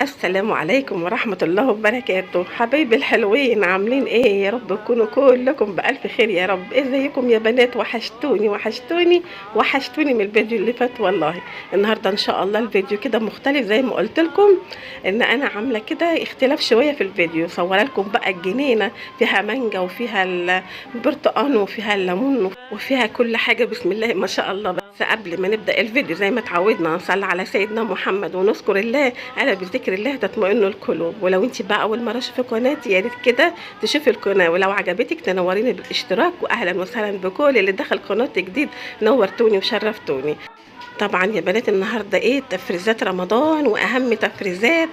السلام عليكم ورحمة الله وبركاته. حبايبي الحلوين، عاملين ايه؟ يا رب تكونوا كلكم بألف خير يا رب. ازيكم يا بنات؟ وحشتوني وحشتوني وحشتوني من الفيديو اللي فات والله. النهاردة ان شاء الله الفيديو كده مختلف زي ما قلت لكم، ان انا عاملة كده اختلاف شوية في الفيديو. صور لكم بقى الجنينة فيها مانجا وفيها البرتقال وفيها الليمون وفيها كل حاجة، بسم الله ما شاء الله. بس قبل ما نبدأ الفيديو زي ما اتعودنا نصلي على سيدنا محمد ونذكر الله، الا بذكر الله تطمئن القلوب. ولو انت بقى اول مره تشوفي قناتي يا ريت كده تشوفي القناه، ولو عجبتك تنوريني بالاشتراك. واهلا وسهلا بكل اللي دخل قناتي جديد، نورتوني وشرفتوني. طبعا يا بنات النهارده ايه؟ تفريزات رمضان، واهم تفريزات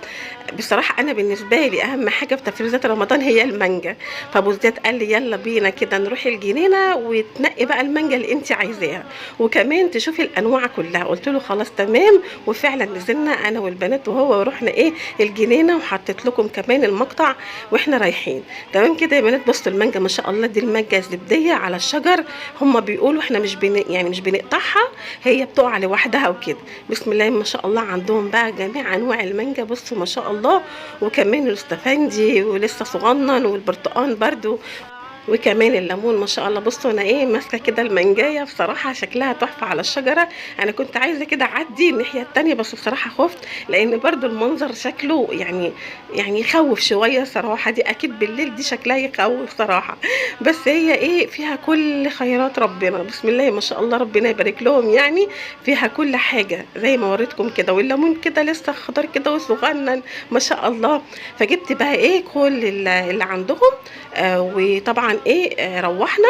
بصراحه انا بالنسبه لي اهم حاجه في تفريزات رمضان هي المانجا. فابو زياد قال لي يلا بينا كده نروح الجنينه وتنقي بقى المانجا اللي انت عايزاها، وكمان تشوفي الانواع كلها. قلت له خلاص تمام، وفعلا نزلنا انا والبنات وهو ورحنا ايه الجنينه، وحطيت لكم كمان المقطع واحنا رايحين. تمام كده يا بنات. بصوا المانجا ما شاء الله، دي المانجا الزبديه على الشجر. هم بيقولوا احنا مش بنقطعها، هي بتقع لوحدها وكده. بسم الله ما شاء الله. عندهم بقى جميع انواع المانجا، بصوا ما شاء الله. وكمان الاستفندي ولسه صغنن، والبرتقال برضو، وكمان الليمون ما شاء الله. بصوا انا ايه ماسكه كده المانجايه، بصراحه شكلها تحفه على الشجره. انا كنت عايزه كده اعدي الناحيه التانية، بس بصراحه خفت لان برضو المنظر شكله يعني يخوف شويه صراحه. دي اكيد بالليل دي شكلها يخوف صراحه. بس هي ايه فيها كل خيرات ربنا، بسم الله ما شاء الله، ربنا يبارك لهم. يعني فيها كل حاجه زي ما وريتكم كده، والليمون كده لسه خضار كده وصغنن ما شاء الله. فجبت بقى ايه كل اللي عندهم. وطبعا ايه روحنا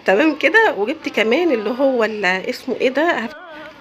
تمام كده. وجبت كمان اللي هو اللي اسمه ايه ده،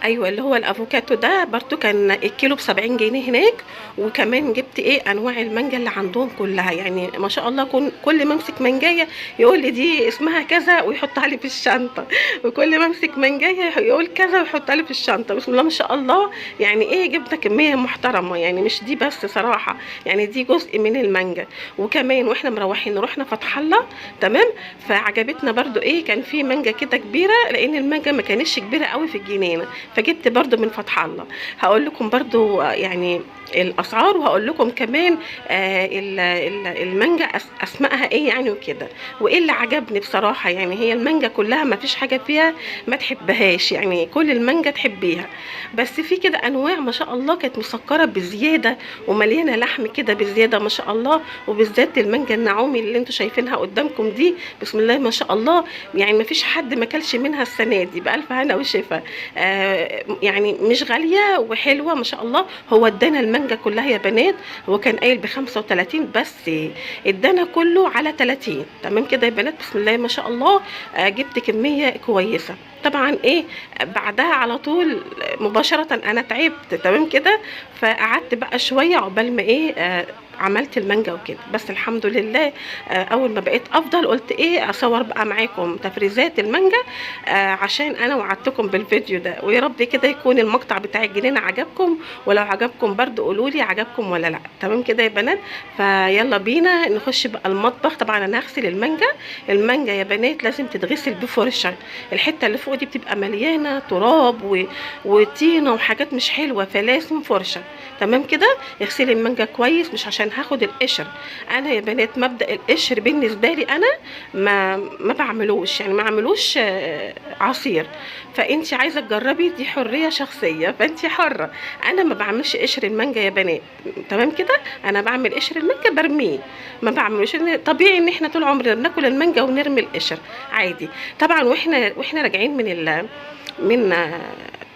ايوه اللي هو الافوكاتو ده برضو كان الكيلو ب70 جنيه هناك. وكمان جبت ايه انواع المانجا اللي عندهم كلها، يعني ما شاء الله. كل ما امسك مانجايه يقول لي دي اسمها كذا ويحطها لي في الشنطه، وكل ما امسك مانجايه يقول كذا ويحطها لي في الشنطه. بسم الله ما شاء الله. يعني ايه جبنا كميه محترمه، يعني مش دي بس صراحه، يعني دي جزء من المانجا. وكمان واحنا مروحين رحنا فتح الله تمام. فعجبتنا برضو ايه، كان في مانجا كده كبيره، لان المانجا ما كانتش كبيره قوي في الجنينه. فجبت برضو من فتح الله. هقول لكم برضو يعني الاسعار، وهقول لكم كمان المانجا اسمائها ايه يعني وكده، وايه اللي عجبني بصراحه. يعني هي المانجا كلها ما فيش حاجه فيها ما تحبهاش، يعني كل المانجا تحبيها. بس في كده انواع ما شاء الله كانت مسكره بزياده ومليانه لحم كده بزياده ما شاء الله. وبالذات المانجا النعومي اللي انتم شايفينها قدامكم دي، بسم الله ما شاء الله. يعني ما فيش حد ما كلش منها السنه دي، بألف هنا وشفا. يعني مش غاليه وحلوه ما شاء الله. هو ادانا المانجا كلها يا بنات، هو كان قايل ب35 بس ادانا كله على 30. تمام كده يا بنات، بسم الله ما شاء الله. جبت كميه كويسه. طبعا ايه بعدها على طول مباشره انا تعبت تمام كده. فقعدت بقى شويه عقبال ما ايه عملت المانجا وكده. بس الحمد لله اول ما بقيت افضل قلت ايه اصور بقى معاكم تفريزات المانجا، عشان انا وعدتكم بالفيديو ده. ويا رب كده يكون المقطع بتاع الجنينه عجبكم، ولو عجبكم برضو قولوا لي عجبكم ولا لا. تمام كده يا بنات. فيلا بينا نخش بقى المطبخ. طبعا انا هغسل المانجا. المانجا يا بنات لازم تتغسل بفرشه، الحته اللي فوق دي بتبقى مليانه تراب وطينه وحاجات مش حلوه، فلازم فرشه. تمام كده. اغسلي المانجا كويس، مش عشان هاخد القشر. انا يا بنات مبدأ القشر بالنسبه لي انا ما بعملوش، يعني ما اعملوش عصير. فانت عايزه تجربي دي حريه شخصيه، فانت حره. انا ما بعملش قشر المانجا يا بنات. تمام كده. انا بعمل قشر المانجا برميه، ما بعملوش. طبيعي ان احنا طول عمرنا بناكل المانجا ونرمي القشر عادي. طبعا واحنا راجعين من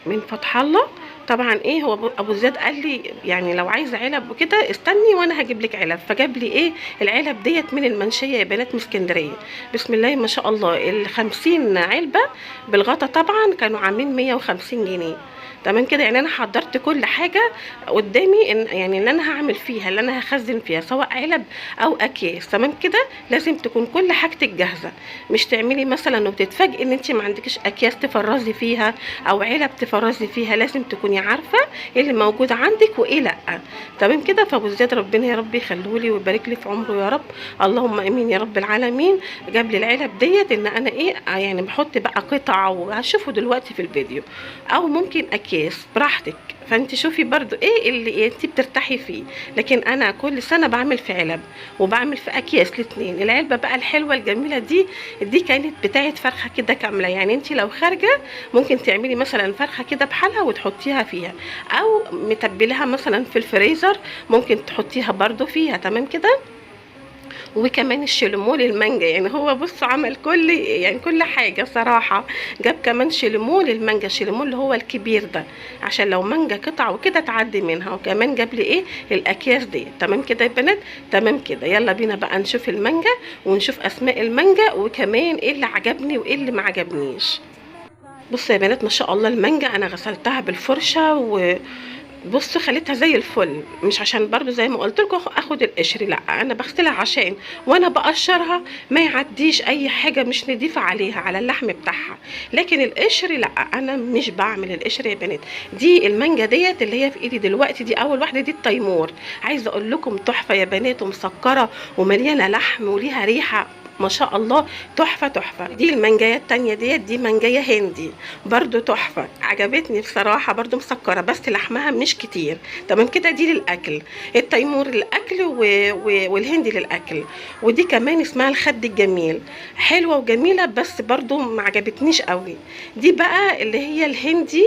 من فتح الله. طبعا ايه هو ابو زياد قال لي يعني لو عايزه علب وكده استني وانا هجيب لك علب. فجاب لي ايه العلب ديت من المنشيه يا بنات من اسكندريه. بسم الله ما شاء الله. ال50 علبه بالغطا طبعا كانوا عاملين 150 جنيه. تمام كده. يعني انا حضرت كل حاجه قدامي، إن يعني اللي انا هعمل فيها اللي انا هخزن فيها سواء علب او اكياس. تمام كده. لازم تكون كل حاجتك جاهزه، مش تعملي مثلا وتتفاجئي ان انت ما عندكش اكياس تفرزي فيها او علب تفرزي فيها. لازم تكوني عارفه ايه اللي موجود عندك وايه لا. تمام كده. فابو زياد ربنا يا رب يخليه لي ويبارك لي في عمره يا رب، اللهم امين يا رب العالمين. جاب لي العلب ديت ان انا ايه يعني بحط بقى قطع، وهشوفه دلوقتي في الفيديو. او ممكن اكياس براحتك. فانت شوفي برضو ايه اللي انت بترتاحي فيه. لكن انا كل سنه بعمل في علب وبعمل في اكياس الاتنين. العلبه بقى الحلوه الجميله دي كانت بتاعه فرخه كده كامله. يعني انت لو خارجه ممكن تعملي مثلا فرخه كده بحالها وتحطيها فيها، او متبلها مثلا في الفريزر ممكن تحطيها برضو فيها. تمام كده. وكمان الشلمون المانجا، يعني هو بصوا عمل كل حاجه صراحه. جاب كمان شلمون المانجا، الشلمون اللي هو الكبير ده، عشان لو مانجا قطع وكده تعدي منها. وكمان جاب لي ايه الاكياس دي. تمام كده يا بنات. تمام كده. يلا بينا بقى نشوف المانجا ونشوف اسماء المانجا وكمان ايه اللي عجبني وايه اللي ما عجبنيش. بصوا يا بنات، ما شاء الله المانجا انا غسلتها بالفرشه بصوا خليتها زي الفل. مش عشان برضو زي ما قلت لكم اخد القشر، لا انا بغسلها عشان وانا بقشرها ما يعديش اي حاجه مش نضيفه عليها على اللحم بتاعها. لكن القشر لا، انا مش بعمل القشر يا بنات. دي المانجا ديت اللي هي في ايدي دلوقتي، دي اول واحده، دي التيمور. عايزه اقول لكم تحفه يا بنات، ومسكره ومليانه لحم وليها ريحه ما شاء الله، تحفه تحفه. دي المانجايه التانية دي مانجايه هندي برضو تحفه، عجبتني بصراحه، برضو مسكره بس لحمها مش كتير. تمام كده. دي للاكل، التيمور للاكل والهندي للاكل. ودي كمان اسمها الخد الجميل، حلوه وجميله بس برضو ما عجبتنيش قوي. دي بقى اللي هي الهندي،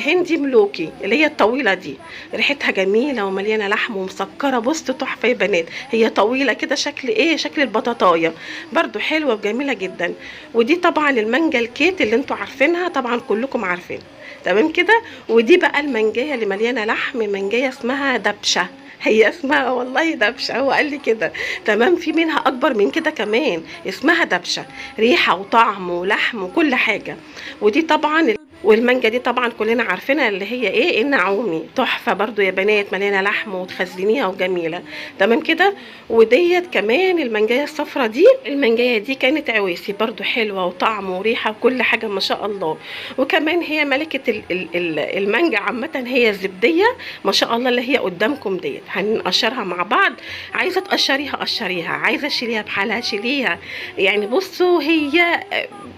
هندي ملوكي، اللي هي الطويله دي، ريحتها جميله ومليانه لحم ومسكره. بصوا تحفه يا بنات. هي طويله كده شكل ايه، شكل البطاطايه، برضو حلوه وجميله جدا. ودي طبعا المانجا الكيت اللي انتوا عارفينها طبعا، كلكم عارفين. تمام كده. ودي بقى المانجايه اللي مليانه لحم، مانجايه اسمها دبشه، هي اسمها والله دبشه، هو قال لي كده. تمام. في منها اكبر من كده كمان اسمها دبشه، ريحه وطعم ولحم وكل حاجه. ودي طبعا والمانجا دي طبعا كلنا عارفينها اللي هي ايه، النعومي، تحفه برضو يا بنات، مليانه لحم وتخزنيها وجميله. تمام كده. وديت كمان المانجايه الصفرا دي، المانجايه دي كانت عويسي برضو، حلوه وطعم وريحه وكل حاجه ما شاء الله. وكمان هي ملكه المانجا عامه، هي الزبديه ما شاء الله اللي هي قدامكم ديت. هنقشرها مع بعض. عايزه تقشريها قشريها، عايزه تشيليها بحالها شيليها. يعني بصوا هي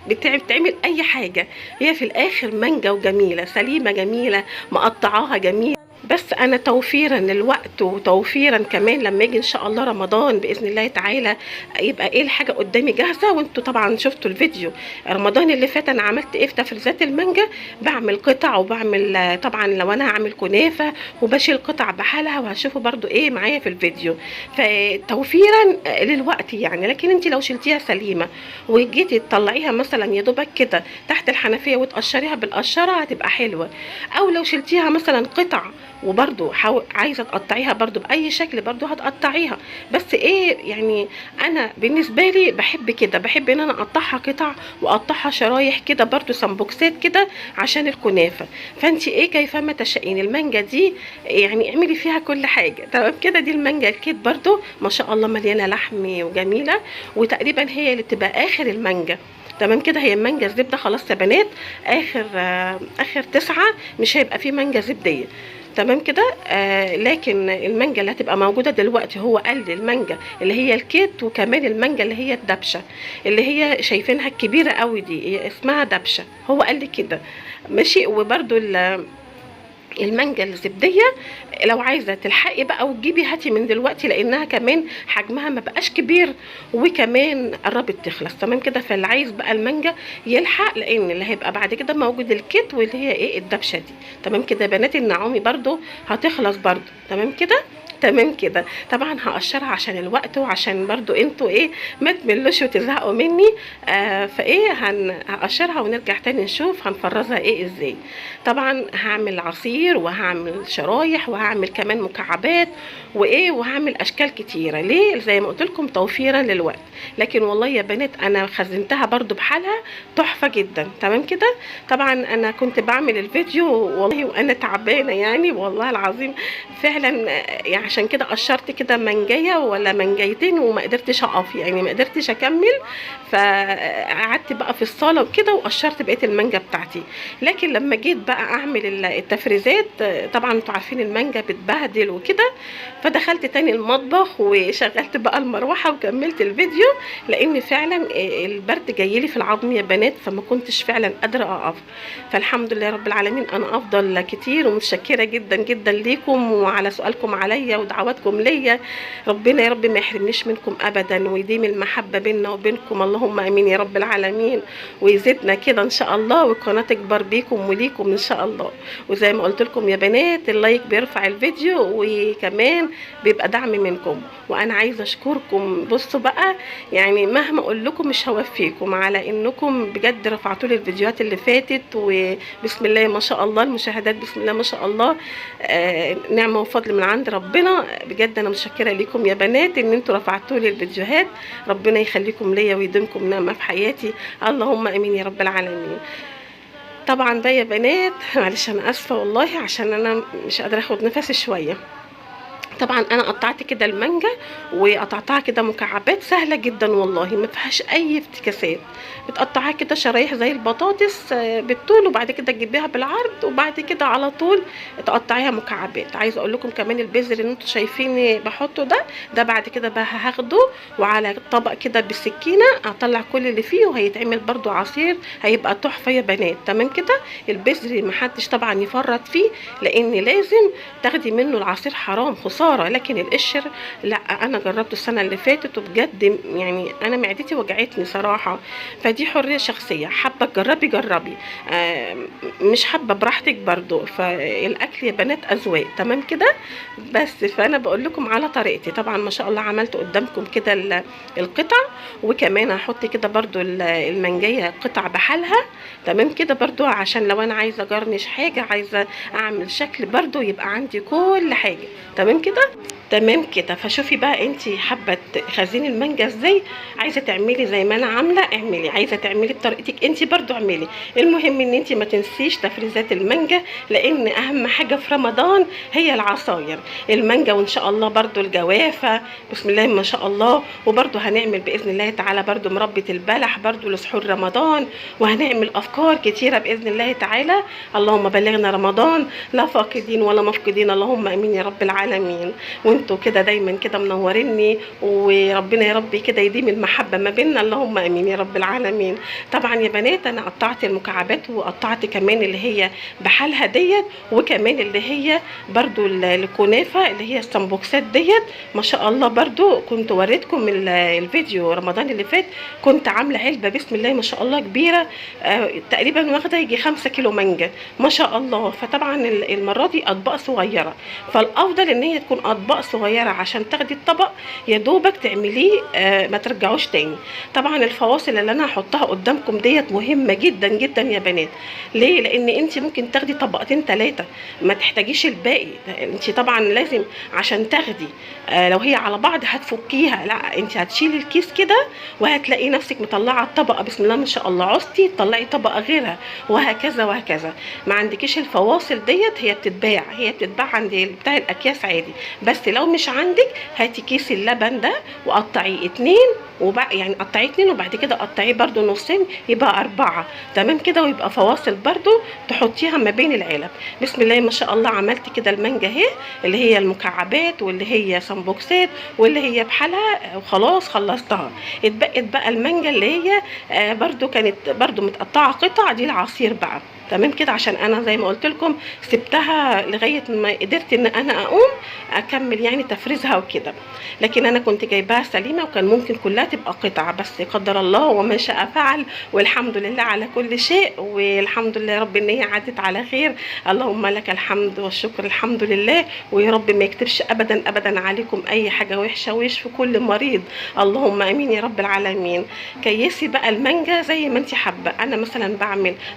بتعمل اي حاجه، هي في الاخر مانجا وجميله سليمه جميله، مقطعاها جميل. بس انا توفيرا للوقت وتوفيرا كمان لما يجي ان شاء الله رمضان باذن الله تعالى، يبقى ايه الحاجه قدامي جاهزه. وانتوا طبعا شفتوا الفيديو رمضان اللي فات انا عملت ايه في تفريزات المانجا، بعمل قطع وبعمل طبعا لو انا هعمل كنافه وبشيل قطع بحالها، وهشوفوا برضو ايه معايا في الفيديو. فتوفيرا للوقت يعني. لكن انت لو شلتيها سليمه وجيتي تطلعيها مثلا يا دوبك كده تحت الحنفيه وتقشريها بالقشره هتبقى حلوه. او لو شلتيها مثلا قطع وبرضو عايزه تقطعيها برضو باي شكل برضو هتقطعيها. بس ايه يعني انا بالنسبه لي بحب كده، بحب ان انا اقطعها قطع واقطعها شرايح كده برضو سمبوكسات كده عشان الكنافه. فانت ايه كيفما تشائين. المانجا دي يعني اعملي فيها كل حاجه. تمام كده. دي المانجا الكيت برضو ما شاء الله مليانه لحم وجميله، وتقريبا هي اللي بتبقى اخر المانجا. تمام كده. هي المانجا الزبده خلاص يا بنات، اخر 9 مش هيبقى فيه مانجا زبديه. تمام كده. لكن المانجا اللي هتبقى موجوده دلوقتي هو قال المانجا اللي هي الكيت، وكمان المانجا اللي هي الدبشه اللي هي شايفينها الكبيره قوي دي، هي اسمها دبشه، هو قال لي كده ماشي. وبرده المانجا الزبديه لو عايزه تلحقي بقى وتجيبي هاتي من دلوقتي، لانها كمان حجمها ما بقاش كبير وكمان قربت تخلص. تمام كده. فاللي عايز بقى المانجا يلحق، لان اللي هيبقى بعد كده موجود الكيت واللي هي ايه الدبشه دي. تمام كده. بنات النعومي برضو هتخلص برضو. تمام كده. تمام كده. طبعا هقشرها عشان الوقت وعشان برضو انتوا ايه ما تملوش وتزهقوا مني. فايه هقشرها ونرجع تاني نشوف هنفرزها ايه ازاي. طبعا هعمل عصير وهعمل شرايح وهعمل كمان مكعبات وايه، وهعمل اشكال كتيره. ليه؟ زي ما قلت لكم توفيرا للوقت. لكن والله يا بنات انا خزنتها برضو بحالها تحفه جدا. تمام كده. طبعا انا كنت بعمل الفيديو والله وانا تعبانه يعني، والله العظيم فعلا يعني عشان كده قشرت كده منجايه ولا منجايتين وما قدرتش اقف، يعني ما قدرتش اكمل، فقعدت بقى في الصاله وكده وقشرت بقيه المانجا بتاعتي. لكن لما جيت بقى اعمل التفريزات، طبعا انتوا عارفين المانجا بتبهدل وكده، فدخلت تاني المطبخ وشغلت بقى المروحه وكملت الفيديو، لان فعلا البرد جاي لي في العظم يا بنات، فما كنتش فعلا قادره اقف. فالحمد لله رب العالمين، انا افضل كتير ومتشكره جدا جدا ليكم وعلى سؤالكم عليا ودعواتكم ليا. ربنا يا رب ما يحرمنيش منكم ابدا، ويديم المحبه بيننا وبينكم، اللهم امين يا رب العالمين، ويزيدنا كده ان شاء الله، والقناه تكبر بيكم وليكم ان شاء الله. وزي ما قلت لكم يا بنات، اللايك بيرفع الفيديو وكمان بيبقى دعم منكم، وانا عايزه اشكركم. بصوا بقى، يعني مهما اقول لكم مش هوفيكم على انكم بجد رفعتوا لي الفيديوهات اللي فاتت، وبسم الله ما شاء الله المشاهدات بسم الله ما شاء الله، نعمه وفضل من عند ربنا. بجد انا متشكره ليكم يا بنات ان انتوا رفعتوا لي الفيديوهات، ربنا يخليكم ليا ويديمكم نعمه في حياتي، اللهم امين يا رب العالمين. طبعا بقى يا بنات، معلش انا اسفه والله عشان انا مش قادره اخد نفسي شويه. طبعا انا قطعت كده المانجا وقطعتها كده مكعبات سهله جدا والله، ما فيهاش اي افتكاسات. بتقطعها كده شرايح زي البطاطس بالطول، وبعد كده تجيبيها بالعرض، وبعد كده على طول تقطعيها مكعبات. عايزه اقول لكم كمان البذر اللي انتوا شايفين بحطه ده بعد كده بقى هاخده وعلى طبق كده بالسكينه اطلع كل اللي فيه، وهيتعمل برده عصير هيبقى تحفه يا بنات. تمام كده، البذر محدش طبعا يفرط فيه، لان لازم تاخدي منه العصير، حرام خساره. لكن القشر لا، انا جربته السنه اللي فاتت وبجد يعني انا معدتي وجعتني صراحه. فدي حريه شخصيه، حابه تجربي جربي، مش حابه براحتك برضو. فالاكل يا بنات اذواق. تمام كده بس. فانا بقول لكم على طريقتي. طبعا ما شاء الله عملت قدامكم كده القطع، وكمان هحط كده برضو المانجايه قطع بحالها. تمام كده برضو، عشان لو انا عايزه اجرنش حاجه، عايزه اعمل شكل برضو يبقى عندي كل حاجه. تمام كده تمام كده. فشوفي بقى انت حابه تخزني المانجا ازاي، عايزه تعملي زي ما انا عامله اعملي، عايزه تعملي بطريقتك انت برضو اعملي. المهم ان انت ما تنسيش تفريزات المانجا، لان اهم حاجه في رمضان هي العصاير، المانجا، وان شاء الله برضو الجوافه بسم الله ما شاء الله. وبرضو هنعمل باذن الله تعالى برضو مربى البلح برضو لسحور رمضان، وهنعمل افكار كتيره باذن الله تعالى. اللهم بلغنا رمضان لا فاقدين ولا مفقودين، اللهم امين يا رب العالمين. وانتوا كده دايما كده منوريني، وربنا يا رب كده يديم المحبه ما بيننا، اللهم امين يا رب العالمين. طبعا يا بنات انا قطعت المكعبات، وقطعت كمان اللي هي بحالها ديت، وكمان اللي هي برضو الكنافه اللي هي السمبوكسات ديت. ما شاء الله برضو كنت وريتكم الفيديو رمضان اللي فات، كنت عامله علبه بسم الله ما شاء الله كبيره، تقريبا واخده يجي 5 كيلو مانجا ما شاء الله. فطبعا المره دي اطباق صغيره، فالافضل ان هي تكون اطباق صغيره عشان تاخدي الطبق يا دوبك تعمليه، ما ترجعوش تاني. طبعا الفواصل اللي انا هحطها قدامكم ديت مهمه جدا جدا يا بنات. ليه؟ لان انت ممكن تاخدي طبقتين 3 ما تحتاجيش الباقي. انت طبعا لازم عشان تاخدي، لو هي على بعض هتفكيها، لا انت هتشيلي الكيس كده وهتلاقي نفسك مطلعه الطبقه بسم الله ما شاء الله، عوزتي تطلعي طبقه غيرها، وهكذا وهكذا. ما عندكيش الفواصل ديت، هي بتتباع عند بتاع الاكياس عادي. بس لو مش عندك هاتي كيس اللبن ده وقطعيه 2، يعني قطعيه 2 وبعد كده قطعيه برده نصين يبقى 4. تمام كده، ويبقى فواصل برده تحطيها ما بين العلب. بسم الله ما شاء الله عملت كده المانجا اهي، اللي هي المكعبات واللي هي سمبوكسات واللي هي بحالها، وخلاص خلصتها. اتبقت بقى المانجا اللي هي برده كانت برده متقطعه قطع، دي العصير بقى. تمام كده، عشان انا زي ما قلت لكم سبتها لغايه ما قدرت ان انا اقوم اكمل يعني تفريزها وكده. لكن انا كنت جايباها سليمه، وكان ممكن كلها تبقى قطع، بس قدر الله وما شاء فعل، والحمد لله على كل شيء، والحمد لله رب ان هي عدت على خير. اللهم لك الحمد والشكر، الحمد لله. ويا رب ما يكتبش ابدا ابدا عليكم اي حاجه وحشه، ويشفي كل مريض، اللهم امين يا رب العالمين. كيسي بقى المانجا زي ما انت حابه. انا مثلا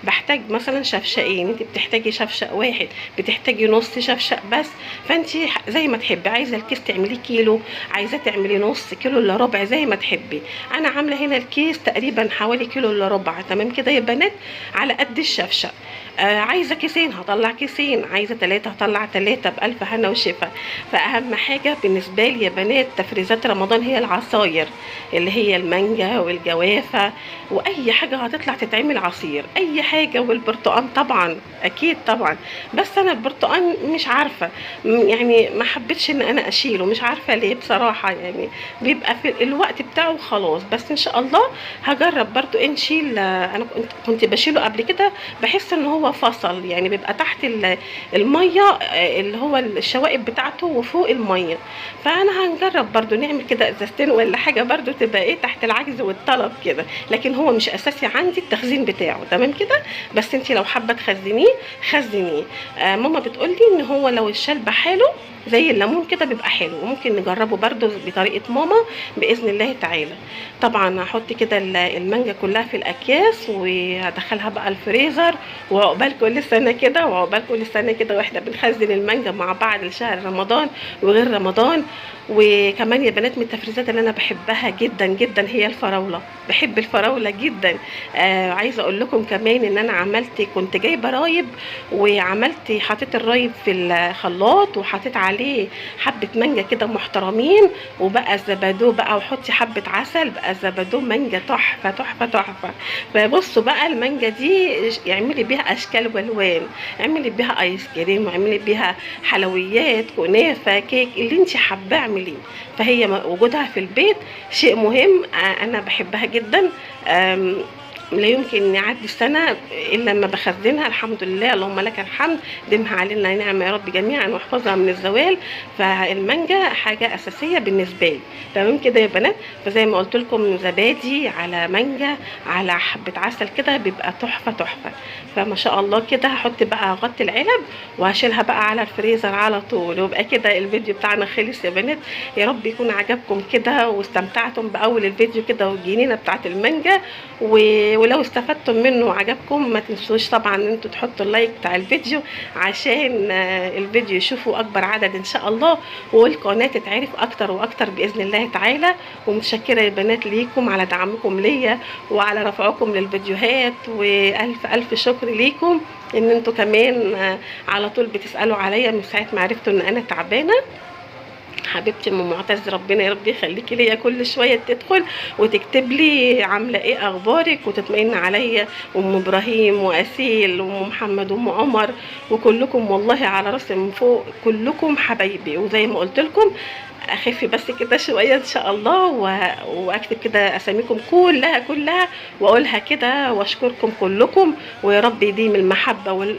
بحتاج مثلا شفشقين، انت بتحتاجي شفشق واحد، بتحتاجي نص شفشق بس، فانت زي ما تحبي. عايزه الكيس تعمليه كيلو، عايزه تعملي نص كيلو الا ربع، زي ما تحبي. انا عامله هنا الكيس تقريبا حوالي كيلو الا ربع. تمام كده يا بنات، على قد الشفشق. عايزه كيسين هطلع كيسين، عايزه 3 هطلع 3 بألف هنا وشفا. فاهم حاجه بالنسبه لي يا بنات تفريزات رمضان هي العصاير، اللي هي المانجا والجوافه، واي حاجه هتطلع تتعمل عصير، اي حاجه. والبرتقال طبعا اكيد طبعا. بس انا البرتقال مش عارفه، يعني ما حبيتش ان انا اشيله، مش عارفه ليه بصراحه، يعني بيبقى في الوقت بتاعه خلاص. بس ان شاء الله هجرب برضو ان نشيل. انا كنت بشيله قبل كده، بحس ان هو فصل، يعني بيبقى تحت الميه، اللي هو الشوائب بتاعته وفوق الميه. فانا هنجرب برضو نعمل كده ازازتين ولا حاجه، برضو تبقى ايه تحت العجز والطلب كده. لكن هو مش اساسي عندي التخزين بتاعه، تمام كده. بس انت لو حابه تخزنيه خزنيه. ماما بتقولي ان هو لو الشال بحاله زي الليمون كده بيبقى حلو، وممكن نجربه برضو بطريقه ماما باذن الله تعالى. طبعا هحط كده المانجا كلها في الاكياس وهدخلها بقى الفريزر. وعقبال كل سنه كده، وعقبال كل سنه كده واحنا بنخزن المانجا مع بعض لشهر رمضان وغير رمضان. وكمان يا بنات من التفريزات اللي انا بحبها جدا جدا هي الفراوله، بحب الفراوله جدا. عايزه اقول لكم كمان ان انا كنت جايبه رايب، وعملت حطيت الرايب في الخلاط وحطيت عليه حبه مانجا كده محترمين، وبقى زبادو بقى، وحطي حبه عسل بقى زبادو مانجا تحفه تحفه تحفه. فبصوا بقى المانجا دي اعملي بيها اشكال والوان، اعملي بيها ايس كريم، واعملي بيها حلويات كنافه كيك اللي انت حابه اعمليه. فهي وجودها في البيت شيء مهم. انا بحبها جدا. لا يمكن يعدي السنة إلا لما بخزنها، الحمد لله اللهم لك الحمد، دمها علينا نعمة يا رب جميعا واحفظها من الزوال. فالمانجا حاجة أساسية بالنسبة لي، تمام كده يا بنات. فزي ما قلت لكم زبادي على مانجا على حبة عسل كده بيبقى تحفة تحفة. فما شاء الله كده هحط بقى اغطي العلب وهشيلها بقى على الفريزر على طول. ويبقى كده الفيديو بتاعنا خلص يا بنات. يا رب يكون عجبكم كده واستمتعتم بأول الفيديو كده والجنينة بتاعت المانجا. ولو استفدتم منه وعجبكم ما تنسوش طبعا ان انتوا تحطوا اللايك بتاع الفيديو عشان الفيديو يشوفوا اكبر عدد ان شاء الله، والقناه تتعرف اكتر واكتر باذن الله تعالى. ومتشكره يا بنات ليكم على دعمكم ليا وعلى رفعكم للفيديوهات، والف الف شكر ليكم ان انتوا كمان على طول بتسالوا عليا من ساعه ما عرفتوا ان انا تعبانه. حبيبتي ام معتز ربنا يا رب يخليكي ليا، كل شويه تدخل وتكتب لي عامله ايه اخبارك وتطمئن عليا. ام ابراهيم واسيل وام محمد وام عمر وكلكم والله على راسي من فوق، كلكم حبايبي. وزي ما قلت لكم اخف بس كده شويه ان شاء الله، واكتب كده اساميكم كلها كلها واقولها كده واشكركم كلكم. ويا رب يديم المحبه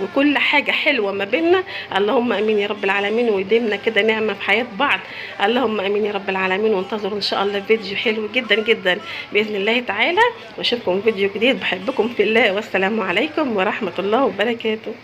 وكل حاجه حلوه ما بيننا، اللهم امين يا رب العالمين. ويديمنا كده نعمه في حياه بعض، اللهم امين يا رب العالمين. وانتظروا ان شاء الله فيديو حلو جدا جدا باذن الله تعالى، واشوفكم فيديو جديد. بحبكم في الله، والسلام عليكم ورحمه الله وبركاته.